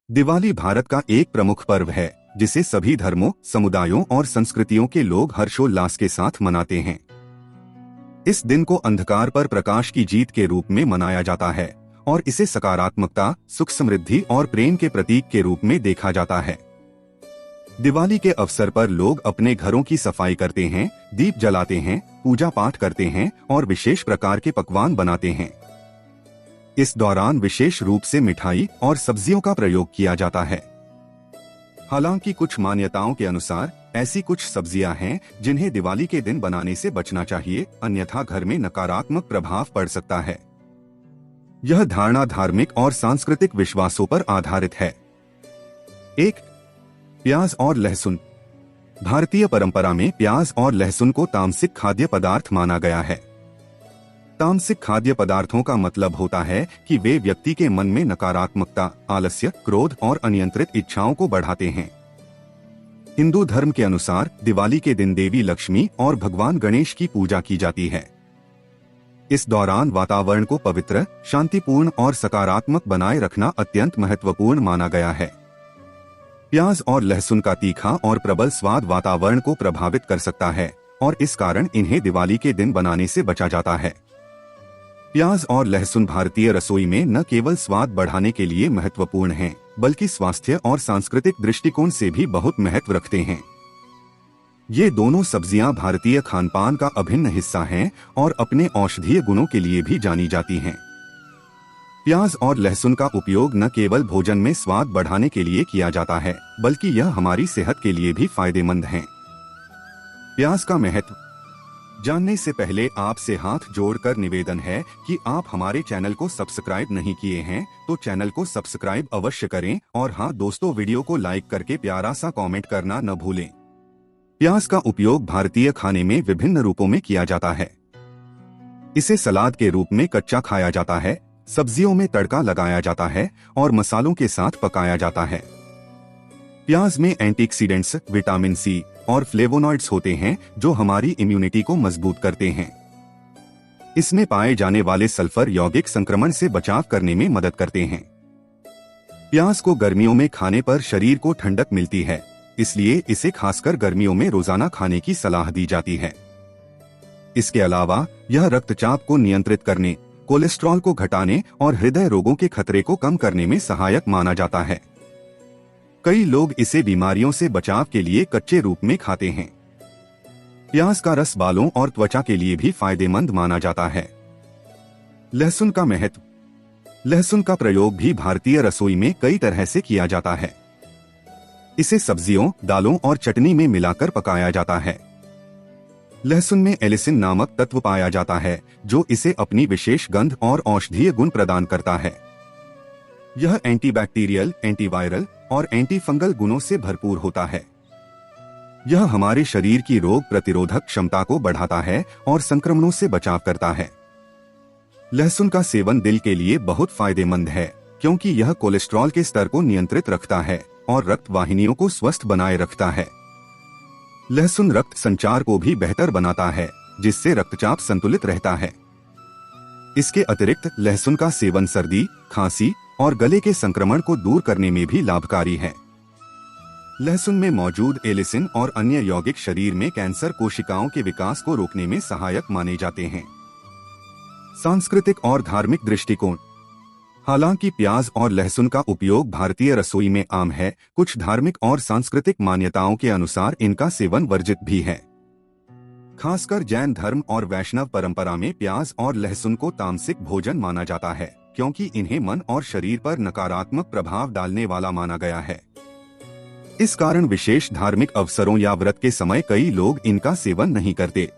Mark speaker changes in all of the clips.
Speaker 1: दिवाली भारत का एक प्रमुख पर्व है जिसे सभी धर्मों, समुदायों और संस्कृतियों के लोग हर्षोल्लास के साथ मनाते हैं। इस दिन को अंधकार पर प्रकाश की जीत के रूप में मनाया जाता है और इसे सकारात्मकता, सुख समृद्धि और प्रेम के प्रतीक के रूप में देखा जाता है। दिवाली के अवसर पर लोग अपने घरों की सफाई करते हैं, दीप जलाते हैं, पूजा पाठ करते हैं और विशेष प्रकार के पकवान बनाते हैं। इस दौरान विशेष रूप से मिठाई और सब्जियों का प्रयोग किया जाता है। हालांकि कुछ मान्यताओं के अनुसार ऐसी कुछ सब्जियां हैं जिन्हें दिवाली के दिन बनाने से बचना चाहिए, अन्यथा घर में नकारात्मक प्रभाव पड़ सकता है। यह धारणा धार्मिक और सांस्कृतिक विश्वासों पर आधारित है। 1. प्याज और लहसुन। भारतीय परंपरा में प्याज और लहसुन को तामसिक खाद्य पदार्थ माना गया है। तामसिक खाद्य पदार्थों का मतलब होता है कि वे व्यक्ति के मन में नकारात्मकता, आलस्य, क्रोध और अनियंत्रित इच्छाओं को बढ़ाते हैं। हिंदू धर्म के अनुसार दिवाली के दिन देवी लक्ष्मी और भगवान गणेश की पूजा की जाती है। इस दौरान वातावरण को पवित्र, शांतिपूर्ण और सकारात्मक बनाए रखना अत्यंत महत्वपूर्ण माना गया है। प्याज और लहसुन का तीखा और प्रबल स्वाद वातावरण को प्रभावित कर सकता है और इस कारण इन्हें दिवाली के दिन बनाने से बचा जाता है। प्याज और लहसुन भारतीय रसोई में न केवल स्वाद बढ़ाने के लिए महत्वपूर्ण हैं, बल्कि स्वास्थ्य और सांस्कृतिक दृष्टिकोण से भी बहुत महत्व रखते हैं। ये दोनों सब्जियां भारतीय खानपान का अभिन्न हिस्सा हैं और अपने औषधीय गुणों के लिए भी जानी जाती हैं। प्याज और लहसुन का उपयोग न केवल भोजन में स्वाद बढ़ाने के लिए किया जाता है, बल्कि यह हमारी सेहत के लिए भी फायदेमंद है। प्याज का महत्व जानने से पहले आपसे हाथ जोड़कर निवेदन है कि आप हमारे चैनल को सब्सक्राइब नहीं किए हैं तो चैनल को सब्सक्राइब अवश्य करें और हाँ दोस्तों, वीडियो को लाइक करके प्यारा सा कमेंट करना न भूलें। प्याज का उपयोग भारतीय खाने में विभिन्न रूपों में किया जाता है। इसे सलाद के रूप में कच्चा खाया जाता है, सब्जियों में तड़का लगाया जाता है और मसालों के साथ पकाया जाता है। प्याज में एंटीऑक्सीडेंट्स, विटामिन सी और फ्लेवोनॉइड्स होते हैं जो हमारी इम्यूनिटी को मजबूत करते हैं। इसमें पाए जाने वाले सल्फर यौगिक संक्रमण से बचाव करने में मदद करते हैं। प्याज को गर्मियों में खाने पर शरीर को ठंडक मिलती है, इसलिए इसे खासकर गर्मियों में रोजाना खाने की सलाह दी जाती है। इसके अलावा यह रक्तचाप को नियंत्रित करने, कोलेस्ट्रॉल को घटाने और हृदय रोगों के खतरे को कम करने में सहायक माना जाता है। कई लोग इसे बीमारियों से बचाव के लिए कच्चे रूप में खाते हैं। प्याज का रस बालों और त्वचा के लिए भी फायदेमंद माना जाता है। लहसुन का महत्व। लहसुन का प्रयोग भी भारतीय रसोई में कई तरह से किया जाता है। इसे सब्जियों, दालों और चटनी में मिलाकर पकाया जाता है। लहसुन में एलिसिन नामक तत्व पाया जाता है जो इसे अपनी विशेष गंध और औषधीय गुण प्रदान करता है। यह एंटीबैक्टीरियल, एंटीवायरल और एंटीफंगल गुणों से भरपूर होता है। यह हमारे शरीर की रोग प्रतिरोधक क्षमता को बढ़ाता है और संक्रमणों से बचाव करता है। लहसुन का सेवन दिल के लिए बहुत फायदेमंद है क्योंकि यह कोलेस्ट्रॉल के स्तर को नियंत्रित रखता है और रक्त वाहिनियों को स्वस्थ बनाए रखता है। लहसुन रक्त संचार को भी बेहतर बनाता है, जिससे रक्तचाप संतुलित रहता है। इसके अतिरिक्त लहसुन का सेवन सर्दी, खांसी और गले के संक्रमण को दूर करने में भी लाभकारी है। लहसुन में मौजूद एलिसिन और अन्य यौगिक शरीर में कैंसर कोशिकाओं के विकास को रोकने में सहायक माने जाते हैं। सांस्कृतिक और धार्मिक दृष्टिकोण। हालांकि प्याज और लहसुन का उपयोग भारतीय रसोई में आम है, कुछ धार्मिक और सांस्कृतिक मान्यताओं के अनुसार इनका सेवन वर्जित भी है। खासकर जैन धर्म और वैष्णव परंपरा में प्याज और लहसुन को तामसिक भोजन माना जाता है क्योंकि इन्हें मन और शरीर पर नकारात्मक प्रभाव डालने वाला माना गया है। इस कारण विशेष धार्मिक अवसरों या व्रत के समय कई लोग इनका सेवन नहीं करते।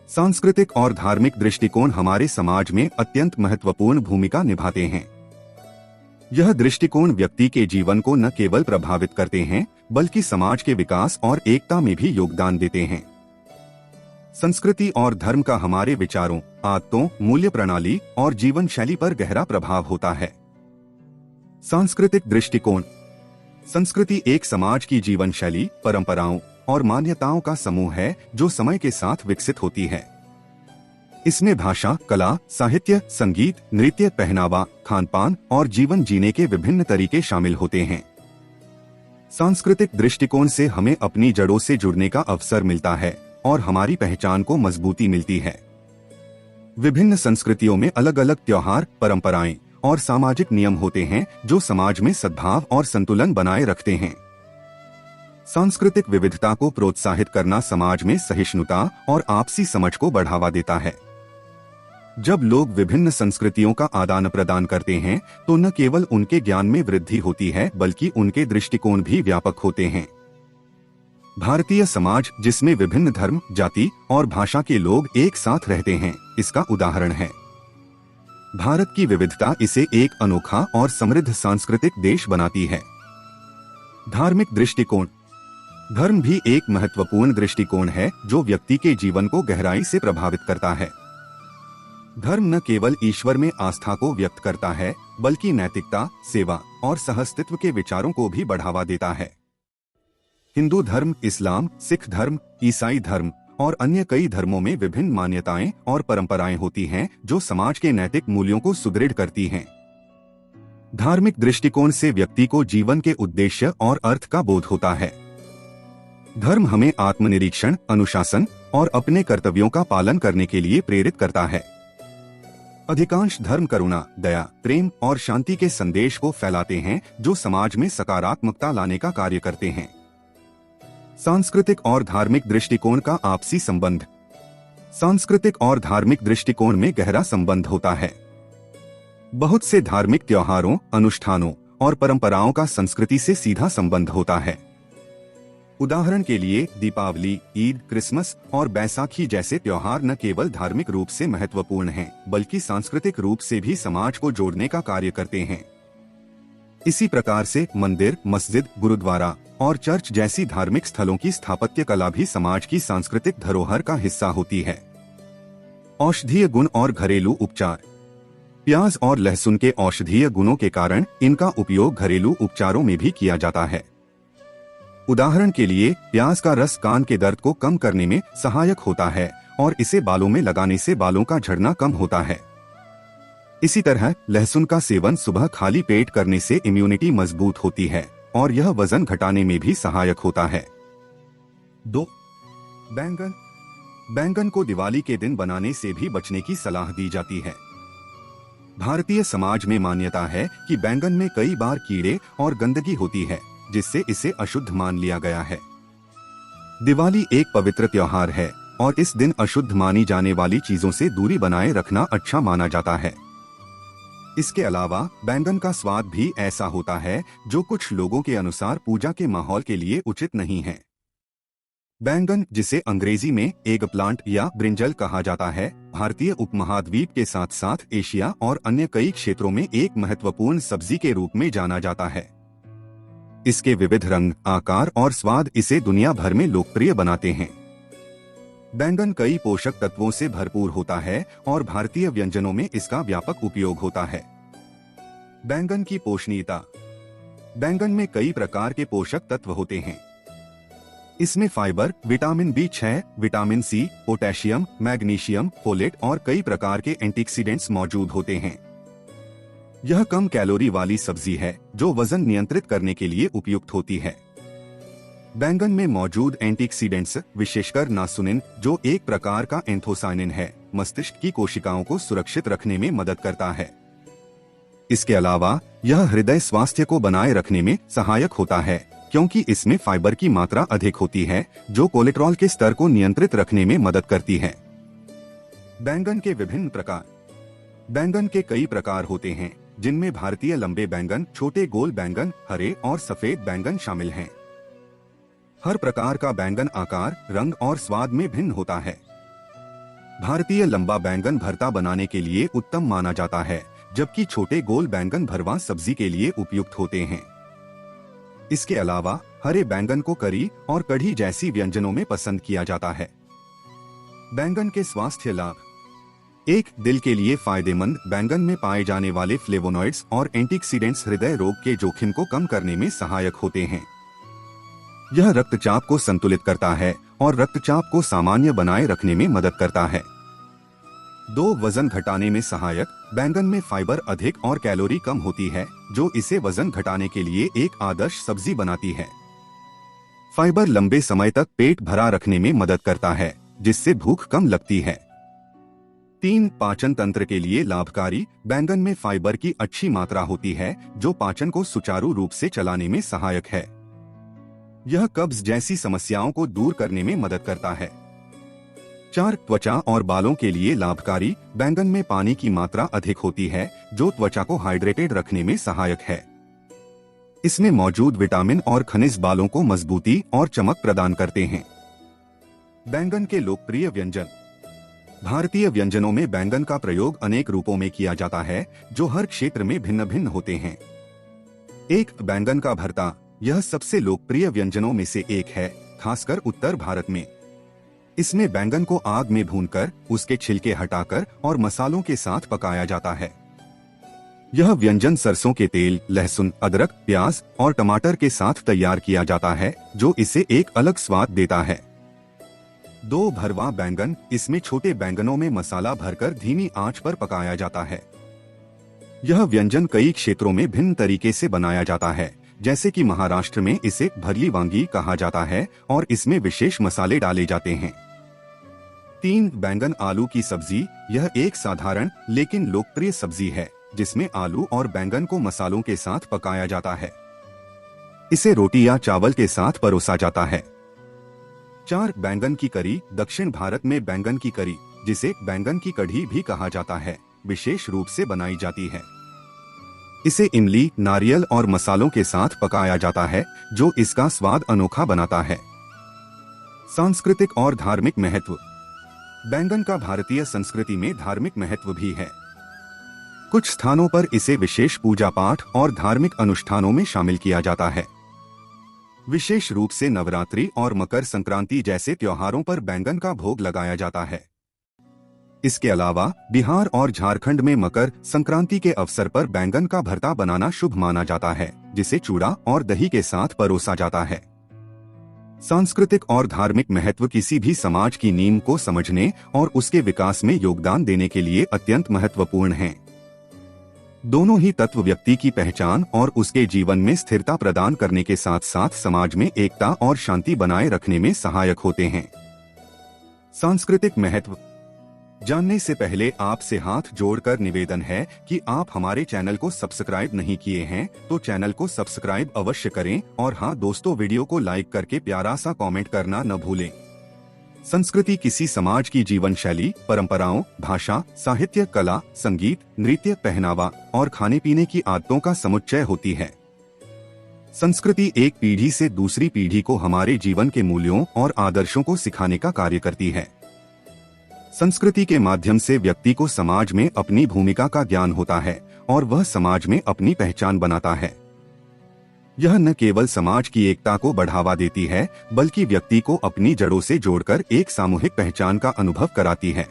Speaker 1: सांस्कृतिक और धार्मिक दृष्टिकोण हमारे समाज में अत्यंत महत्वपूर्ण भूमिका निभाते हैं। यह दृष्टिकोण व्यक्ति के जीवन को न केवल प्रभावित करते हैं, बल्कि समाज के विकास और एकता में भी योगदान देते हैं। संस्कृति और धर्म का हमारे विचारों, आदतों, मूल्य प्रणाली और जीवन शैली पर गहरा प्रभाव होता है। सांस्कृतिक दृष्टिकोण। संस्कृति एक समाज की जीवन शैली, परंपराओं और मान्यताओं का समूह है जो समय के साथ विकसित होती है। इसमें भाषा, कला, साहित्य, संगीत, नृत्य, पहनावा, खानपान और जीवन जीने के विभिन्न तरीके शामिल होते हैं। सांस्कृतिक दृष्टिकोण से हमें अपनी जड़ों से जुड़ने का अवसर मिलता है और हमारी पहचान को मजबूती मिलती है। विभिन्न संस्कृतियों में अलग अलग त्योहार, परंपराएं और सामाजिक नियम होते हैं जो समाज में सद्भाव और संतुलन बनाए रखते हैं। सांस्कृतिक विविधता को प्रोत्साहित करना समाज में सहिष्णुता और आपसी समझ को बढ़ावा देता है। जब लोग विभिन्न संस्कृतियों का आदान प्रदान करते हैं तो न केवल उनके ज्ञान में वृद्धि होती है बल्कि उनके दृष्टिकोण भी व्यापक होते हैं। भारतीय समाज, जिसमें विभिन्न धर्म, जाति और भाषा के लोग एक साथ रहते हैं, इसका उदाहरण है। भारत की विविधता इसे एक अनोखा और समृद्ध सांस्कृतिक देश बनाती है। धार्मिक दृष्टिकोण। धर्म भी एक महत्वपूर्ण दृष्टिकोण है जो व्यक्ति के जीवन को गहराई से प्रभावित करता है। धर्म न केवल ईश्वर में आस्था को व्यक्त करता है बल्कि नैतिकता, सेवा और सहअस्तित्व के विचारों को भी बढ़ावा देता है। हिंदू धर्म, इस्लाम, सिख धर्म, ईसाई धर्म और अन्य कई धर्मों में विभिन्न मान्यताएं और परंपराएं होती हैं जो समाज के नैतिक मूल्यों को सुदृढ़ करती हैं। धार्मिक दृष्टिकोण से व्यक्ति को जीवन के उद्देश्य और अर्थ का बोध होता है। धर्म हमें आत्मनिरीक्षण, अनुशासन और अपने कर्तव्यों का पालन करने के लिए प्रेरित करता है। अधिकांश धर्म करुणा, दया, प्रेम और शांति के संदेश को फैलाते हैं जो समाज में सकारात्मकता लाने का कार्य करते हैं। सांस्कृतिक और धार्मिक दृष्टिकोण का आपसी संबंध। सांस्कृतिक और धार्मिक दृष्टिकोण में गहरा संबंध होता है। बहुत से धार्मिक त्योहारों, अनुष्ठानों और परंपराओं का संस्कृति से सीधा संबंध होता है। उदाहरण के लिए दीपावली, ईद, क्रिसमस और बैसाखी जैसे त्योहार न केवल धार्मिक रूप से महत्वपूर्ण हैं, बल्कि सांस्कृतिक रूप से भी समाज को जोड़ने का कार्य करते हैं। इसी प्रकार से मंदिर, मस्जिद, गुरुद्वारा और चर्च जैसी धार्मिक स्थलों की स्थापत्य कला भी समाज की सांस्कृतिक धरोहर का हिस्सा होती है। औषधीय गुण और घरेलू उपचार। प्याज और लहसुन के औषधीय गुणों के कारण इनका उपयोग घरेलू उपचारों में भी किया जाता है। उदाहरण के लिए प्याज का रस कान के दर्द को कम करने में सहायक होता है और इसे बालों में लगाने से बालों का झड़ना कम होता है। इसी तरह लहसुन का सेवन सुबह खाली पेट करने से इम्यूनिटी मजबूत होती है और यह वजन घटाने में भी सहायक होता है। 2. बैंगन। बैंगन को दिवाली के दिन बनाने से भी बचने की सलाह दी जाती है। भारतीय समाज में मान्यता है कि बैंगन में कई बार कीड़े और गंदगी होती है, जिससे इसे अशुद्ध मान लिया गया है। दिवाली एक पवित्र त्योहार है और इस दिन अशुद्ध मानी जाने वाली चीजों से दूरी बनाए रखना अच्छा माना जाता है। इसके अलावा बैंगन का स्वाद भी ऐसा होता है जो कुछ लोगों के अनुसार पूजा के माहौल के लिए उचित नहीं है। बैंगन, जिसे अंग्रेजी में एग प्लांट या ब्रिंजल कहा जाता है, भारतीय उपमहाद्वीप के साथ साथ एशिया और अन्य कई क्षेत्रों में एक महत्वपूर्ण सब्जी के रूप में जाना जाता है। इसके विविध रंग, आकार और स्वाद इसे दुनिया भर में लोकप्रिय बनाते हैं। बैंगन कई पोषक तत्वों से भरपूर होता है और भारतीय व्यंजनों में इसका व्यापक उपयोग होता है। बैंगन की पोषणीयता। बैंगन में कई प्रकार के पोषक तत्व होते हैं। इसमें fibre, vitamin B6, vitamin C, potassium, magnesium, folate और कई प्रकार के एंटीऑक्सीडेंट्स मौजूद होते हैं। यह कम कैलोरी वाली सब्जी है जो वजन नियंत्रित करने के लिए उपयुक्त होती है। बैंगन में मौजूद एंटीऑक्सीडेंट्स, विशेषकर नासुनिन, जो एक प्रकार का एंथोसायनिन है, मस्तिष्क की कोशिकाओं को सुरक्षित रखने में मदद करता है। इसके अलावा यह हृदय स्वास्थ्य को बनाए रखने में सहायक होता है क्योंकि इसमें फाइबर की मात्रा अधिक होती है जो कोलेस्ट्रॉल के स्तर को नियंत्रित रखने में मदद करती है। बैंगन के विभिन्न प्रकार। बैंगन के कई प्रकार होते हैं जिनमें भारतीय लंबे बैंगन, छोटे गोल बैंगन, हरे और सफेद बैंगन शामिल हैं। हर प्रकार का बैंगन आकार, रंग और स्वाद में भिन्न होता है। भारतीय लंबा बैंगन भरता बनाने के लिए उत्तम माना जाता है, जबकि छोटे गोल बैंगन भरवा सब्जी के लिए उपयुक्त होते हैं। इसके अलावा हरे बैंगन को करी और कढ़ी जैसी व्यंजनों में पसंद किया जाता है। बैंगन के स्वास्थ्य लाभ। एक, दिल के लिए फायदेमंद। बैंगन में पाए जाने वाले फ्लेवोनॉइड्स और एंटीऑक्सीडेंट्स हृदय रोग के जोखिम को कम करने में सहायक होते हैं। यह रक्तचाप को संतुलित करता है और रक्तचाप को सामान्य बनाए रखने में मदद करता है। 2 वजन घटाने में सहायक। बैंगन में फाइबर अधिक और कैलोरी कम होती है, जो इसे वजन घटाने के लिए एक आदर्श सब्जी बनाती है। फाइबर लंबे समय तक पेट भरा रखने में मदद करता है, जिससे भूख कम लगती है। 3 पाचन तंत्र के लिए लाभकारी। बैंगन में फाइबर की अच्छी मात्रा होती है, जो पाचन को सुचारू रूप से चलाने में सहायक है। यह कब्ज जैसी समस्याओं को दूर करने में मदद करता है। 4 त्वचा और बालों के लिए लाभकारी। बैंगन में पानी की मात्रा अधिक होती है, जो त्वचा को हाइड्रेटेड रखने में सहायक है। इसमें मौजूद विटामिन और खनिज बालों को मजबूती और चमक प्रदान करते हैं। बैंगन के लोकप्रिय व्यंजन। भारतीय व्यंजनों में बैंगन का प्रयोग अनेक रूपों में किया जाता है, जो हर क्षेत्र में भिन्न भिन्न होते हैं। 1 बैंगन का भरता। यह सबसे लोकप्रिय व्यंजनों में से एक है, खासकर उत्तर भारत में। इसमें बैंगन को आग में भूनकर, उसके छिलके हटाकर और मसालों के साथ पकाया जाता है। यह व्यंजन सरसों के तेल, लहसुन, अदरक, प्याज और टमाटर के साथ तैयार किया जाता है, जो इसे एक अलग स्वाद देता है। 2 भरवा बैंगन। इसमें छोटे बैंगनों में मसाला भरकर धीमी आंच पर पकाया जाता है। यह व्यंजन कई क्षेत्रों में भिन्न तरीके से बनाया जाता है, जैसे कि महाराष्ट्र में इसे भरली वांगी कहा जाता है और इसमें विशेष मसाले डाले जाते हैं। 3 बैंगन आलू की सब्जी। यह एक साधारण लेकिन लोकप्रिय सब्जी है, जिसमें आलू और बैंगन को मसालों के साथ पकाया जाता है। इसे रोटी या चावल के साथ परोसा जाता है। 4 बैंगन की करी। दक्षिण भारत में बैंगन की करी, जिसे बैंगन की कढ़ी भी कहा जाता है, विशेष रूप से बनाई जाती है। इसे इमली, नारियल और मसालों के साथ पकाया जाता है, जो इसका स्वाद अनोखा बनाता है। सांस्कृतिक और धार्मिक महत्व। बैंगन का भारतीय संस्कृति में धार्मिक महत्व भी है। कुछ स्थानों पर इसे विशेष पूजा पाठ और धार्मिक अनुष्ठानों में शामिल किया जाता है। विशेष रूप से नवरात्रि और मकर संक्रांति जैसे त्योहारों पर बैंगन का भोग लगाया जाता है। इसके अलावा बिहार और झारखंड में मकर संक्रांति के अवसर पर बैंगन का भरता बनाना शुभ माना जाता है, जिसे चूड़ा और दही के साथ परोसा जाता है। सांस्कृतिक और धार्मिक महत्व किसी भी समाज की नींव को समझने और उसके विकास में योगदान देने के लिए अत्यंत महत्वपूर्ण हैं। दोनों ही तत्व व्यक्ति की पहचान और उसके जीवन में स्थिरता प्रदान करने के साथ साथ समाज में एकता और शांति बनाए रखने में सहायक होते हैं। सांस्कृतिक महत्व जानने से पहले आपसे हाथ जोड़कर निवेदन है कि आप हमारे चैनल को सब्सक्राइब नहीं किए हैं तो चैनल को सब्सक्राइब अवश्य करें और हाँ दोस्तों, वीडियो को लाइक करके प्यारा सा कमेंट करना न भूलें। संस्कृति किसी समाज की जीवन शैली, परंपराओं, भाषा, साहित्य, कला, संगीत, नृत्य, पहनावा और खाने पीने की आदतों का समुच्चय होती है। संस्कृति एक पीढ़ी से दूसरी पीढ़ी को हमारे जीवन के मूल्यों और आदर्शों को सिखाने का कार्य करती है। संस्कृति के माध्यम से व्यक्ति को समाज में अपनी भूमिका का ज्ञान होता है और वह समाज में अपनी पहचान बनाता है। यह न केवल समाज की एकता को बढ़ावा देती है, बल्कि व्यक्ति को अपनी जड़ों से जोड़कर एक सामूहिक पहचान का अनुभव कराती है।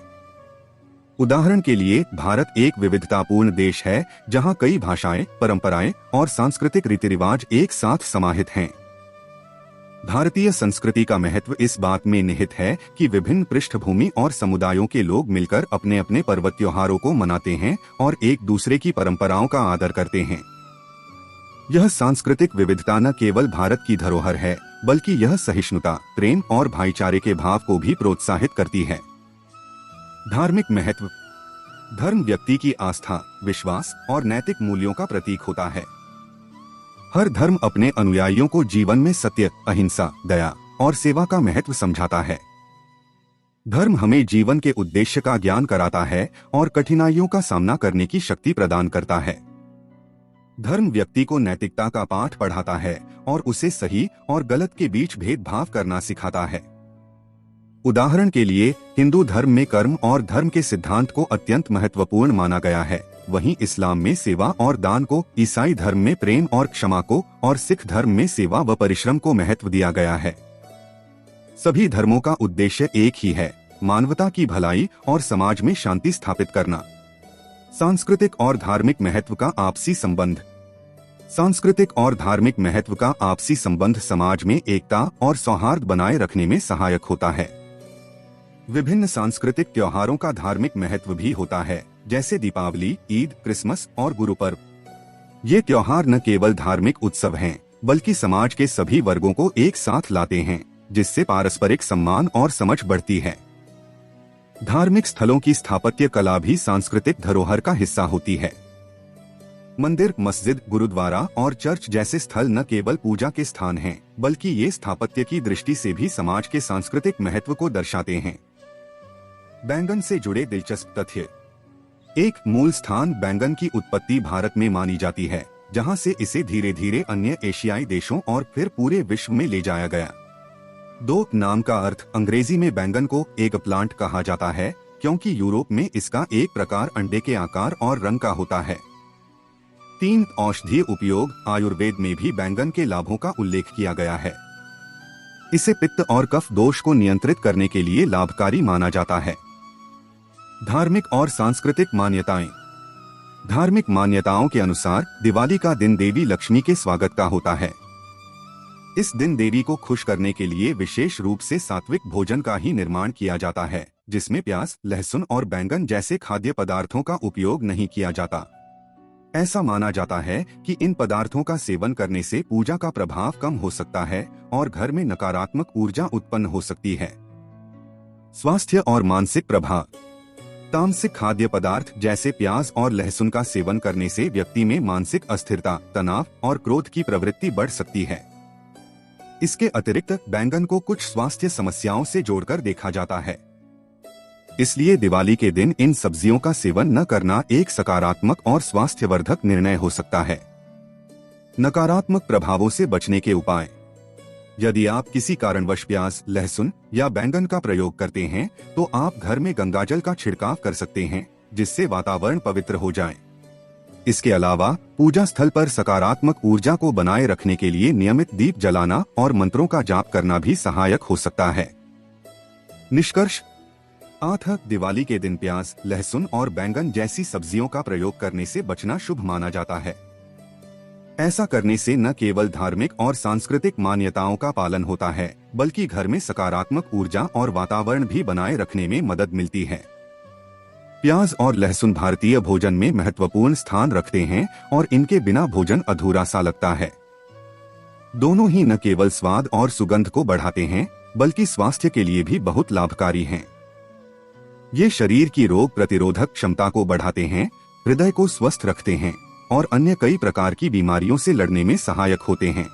Speaker 1: उदाहरण के लिए, भारत एक विविधतापूर्ण देश है, जहां कई भाषाएं, परंपराएं और सांस्कृतिक रीति रिवाज एक साथ समाहित हैं। भारतीय संस्कृति का महत्व इस बात में निहित है कि विभिन्न पृष्ठभूमि और समुदायों के लोग मिलकर अपने अपने पर्व त्योहारों को मनाते हैं और एक दूसरे की परंपराओं का आदर करते हैं। यह सांस्कृतिक विविधता न केवल भारत की धरोहर है, बल्कि यह सहिष्णुता, प्रेम और भाईचारे के भाव को भी प्रोत्साहित करती है। धार्मिक महत्व। धर्म व्यक्ति की आस्था, विश्वास और नैतिक मूल्यों का प्रतीक होता है। हर धर्म अपने अनुयायियों को जीवन में सत्य, अहिंसा, दया और सेवा का महत्व समझाता है। धर्म हमें जीवन के उद्देश्य का ज्ञान कराता है और कठिनाइयों का सामना करने की शक्ति प्रदान करता है। धर्म व्यक्ति को नैतिकता का पाठ पढ़ाता है और उसे सही और गलत के बीच भेदभाव करना सिखाता है। उदाहरण के लिए, हिंदू धर्म में कर्म और धर्म के सिद्धांत को अत्यंत महत्वपूर्ण माना गया है, वहीं इस्लाम में सेवा और दान को, ईसाई धर्म में प्रेम और क्षमा को और सिख धर्म में सेवा व परिश्रम को महत्व दिया गया है। सभी धर्मों का उद्देश्य एक ही है, मानवता की भलाई और समाज में शांति स्थापित करना। सांस्कृतिक और धार्मिक महत्व का आपसी संबंध। सांस्कृतिक और धार्मिक महत्व का आपसी संबंध समाज में एकता और सौहार्द बनाए रखने में सहायक होता है। विभिन्न सांस्कृतिक त्योहारों का धार्मिक महत्व भी होता है, जैसे दीपावली, ईद, क्रिसमस और गुरुपर्व। ये त्योहार न केवल धार्मिक उत्सव हैं, बल्कि समाज के सभी वर्गों को एक साथ लाते हैं, जिससे पारस्परिक सम्मान और समझ बढ़ती है। धार्मिक स्थलों की स्थापत्य कला भी सांस्कृतिक धरोहर का हिस्सा होती है। मंदिर, मस्जिद, गुरुद्वारा और चर्च जैसे स्थल न केवल पूजा के स्थान हैं, बल्कि ये स्थापत्य की दृष्टि से भी समाज के सांस्कृतिक महत्व को दर्शाते हैं। बैंगन से जुड़े दिलचस्प तथ्य। एक मूल स्थान बैंगन की उत्पत्ति भारत में मानी जाती है, जहां से इसे धीरे धीरे अन्य एशियाई देशों और फिर पूरे विश्व में ले जाया गया। 2 नाम का अर्थ। अंग्रेजी में बैंगन को एग प्लांट कहा जाता है, क्योंकि यूरोप में इसका एक प्रकार अंडे के आकार और रंग का होता है। 3 औषधीय उपयोग। आयुर्वेद में भी बैंगन के लाभों का उल्लेख किया गया है। इसे पित्त और कफ दोष को नियंत्रित करने के लिए लाभकारी माना जाता है। धार्मिक और सांस्कृतिक मान्यताएं। धार्मिक मान्यताओं के अनुसार दिवाली का दिन देवी लक्ष्मी के स्वागत का होता है। इस दिन देवी को खुश करने के लिए विशेष रूप से सात्विक भोजन का ही निर्माण किया जाता है, जिसमें प्याज, लहसुन और बैंगन जैसे खाद्य पदार्थों का उपयोग नहीं किया जाता। ऐसा माना जाता है कि इन पदार्थों का सेवन करने से पूजा का प्रभाव कम हो सकता है और घर में नकारात्मक ऊर्जा उत्पन्न हो सकती है। स्वास्थ्य और मानसिक प्रभाव। तामसिक खाद्य पदार्थ जैसे प्याज और लहसुन का सेवन करने से व्यक्ति में मानसिक अस्थिरता, तनाव और क्रोध की प्रवृत्ति बढ़ सकती है। इसके अतिरिक्त बैंगन को कुछ स्वास्थ्य समस्याओं से जोड़कर देखा जाता है। इसलिए दिवाली के दिन इन सब्जियों का सेवन न करना एक सकारात्मक और स्वास्थ्यवर्धक निर्णय हो सकता है। नकारात्मक प्रभावों से बचने के उपाय। यदि आप किसी कारणवश प्याज, लहसुन या बैंगन का प्रयोग करते हैं, तो आप घर में गंगाजल का छिड़काव कर सकते हैं, जिससे वातावरण पवित्र हो जाए। इसके अलावा पूजा स्थल पर सकारात्मक ऊर्जा को बनाए रखने के लिए नियमित दीप जलाना और मंत्रों का जाप करना भी सहायक हो सकता है। निष्कर्ष। दिवाली के दिन प्याज, लहसुन और बैंगन जैसी सब्जियों का प्रयोग करने से बचना शुभ माना जाता है। ऐसा करने से न केवल धार्मिक और सांस्कृतिक मान्यताओं का पालन होता है, बल्कि घर में सकारात्मक ऊर्जा और वातावरण भी बनाए रखने में मदद मिलती है। प्याज और लहसुन भारतीय भोजन में महत्वपूर्ण स्थान रखते हैं और इनके बिना भोजन अधूरा सा लगता है। दोनों ही न केवल स्वाद और सुगंध को बढ़ाते हैं, बल्कि स्वास्थ्य के लिए भी बहुत लाभकारी हैं। ये शरीर की रोग प्रतिरोधक क्षमता को बढ़ाते हैं, हृदय को स्वस्थ रखते हैं और अन्य कई प्रकार की बीमारियों से लड़ने में सहायक होते हैं।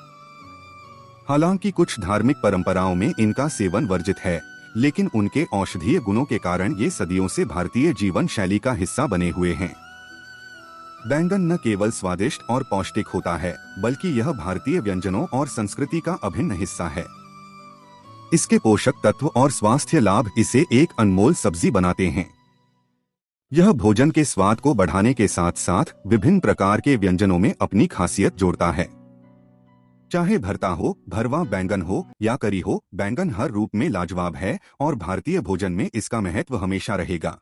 Speaker 1: हालांकि कुछ धार्मिक परंपराओं में इनका सेवन वर्जित है, लेकिन उनके औषधीय गुणों के कारण ये सदियों से भारतीय जीवन शैली का हिस्सा बने हुए हैं। बैंगन न केवल स्वादिष्ट और पौष्टिक होता है, बल्कि यह भारतीय व्यंजनों और संस्कृति का अभिन्न हिस्सा है। इसके पोषक तत्व और स्वास्थ्य लाभ इसे एक अनमोल सब्जी बनाते हैं। यह भोजन के स्वाद को बढ़ाने के साथ साथ विभिन्न प्रकार के व्यंजनों में अपनी खासियत जोड़ता है। चाहे भरता हो, भरवा बैंगन हो या करी हो, बैंगन हर रूप में लाजवाब है और भारतीय भोजन में इसका महत्व हमेशा रहेगा।